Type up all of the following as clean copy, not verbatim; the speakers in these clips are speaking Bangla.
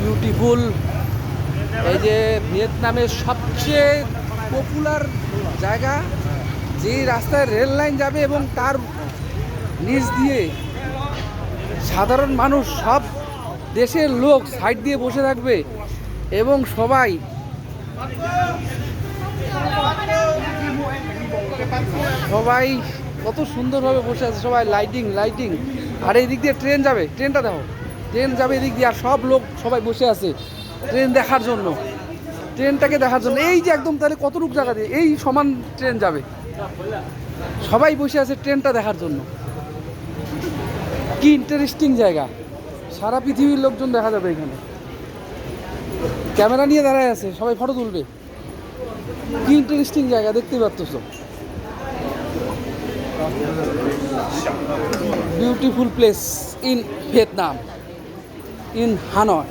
বিউটিফুল, এই যে ভিয়েতনামের সবচেয়ে পপুলার জায়গা, যে রাস্তায় রেল লাইন যাবে এবং তার নিচ দিয়ে সাধারণ মানুষ, সব দেশের লোক সাইড দিয়ে বসে থাকবে এবং সবাই সবাই কত সুন্দরভাবে বসে আছে, সবাই লাইটিং লাইটিং। আর এই দিক দিয়ে ট্রেন যাবে, ট্রেনটা দেখো, ট্রেন যাবে এদিক দিয়ে, আর সব লোক সবাই বসে আছে ট্রেন দেখার জন্য, ট্রেনটাকে দেখার জন্য। এই যে একদম তাহলে কতটুকু জায়গা দিয়ে এই সমান ট্রেন যাবে, সবাই বসে আছে ট্রেনটা দেখার জন্য। কি ইন্টারেস্টিং জায়গা, সারা পৃথিবীর লোকজন দেখা যাবে এখানে, ক্যামেরা নিয়ে দাঁড়ায় আছে, সবাই ফটো তুলবে। কি ইন্টারেস্টিং জায়গা, দেখতে পাচ্ছ। Beautiful place in Vietnam, in Hanoi.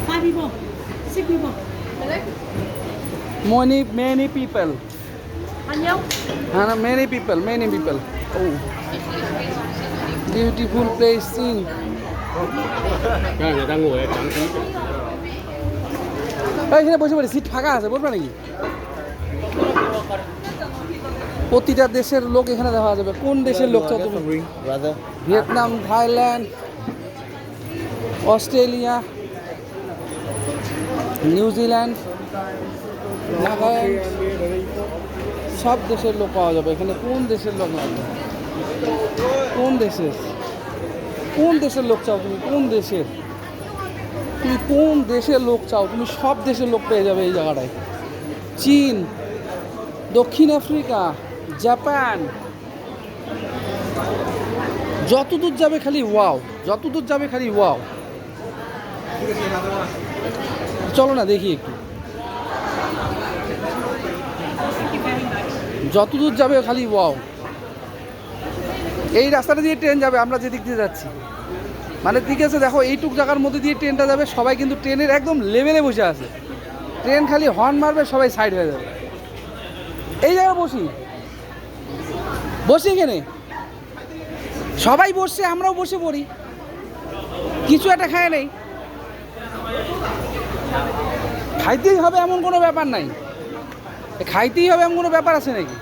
5 people, 6 people. Many people. Bao nhiêu? Many people. Oh, beautiful place in. Người ta ngồi ở trắng tí. এখানে বসে পড়ি, সিট ফাঁকা আছে, বলবে নাকি? প্রতিটা দেশের লোক এখানে দেখা যাবে। কোন দেশের লোক চাও তুমি? Vietnam, Thailand, Australia, New Zealand, Nagaland, সব দেশের লোক পাওয়া যাবে এখানে। কোন দেশের লোক লাগবে? কোন দেশের লোক চাও তুমি? কোন দেশের লোক চাও তুমি? সব দেশের লোক পেয়ে যাবে এই জায়গাটায়। চীন, দক্ষিণ আফ্রিকা, জাপান, যতদূর যাবে খালি ওয়াও, যতদূর যাবে খালি ওয়াও। চলো না দেখি একটু, যতদূর যাবে খালি ওয়াও। এই রাস্তাটা দিয়ে ট্রেন যাবে, আমরা যেদিক দিয়ে যাচ্ছি, মানে ঠিক আছে। দেখো এইটুক জায়গার মধ্যে দিয়ে ট্রেনটা যাবে, সবাই কিন্তু ট্রেনের একদম লেভেলে বসে আছে। ট্রেন খালি হর্ন মারবে, সবাই সাইড হয়ে যাবে। এই জায়গায় বসি এখানে সবাই বসছে, আমরাও বসে পড়ি, কিছু একটা খায় নেই, খাইতেই হবে এমন কোনো ব্যাপার নাই, খাইতেই হবে এমন কোনো ব্যাপার আছে নাকি?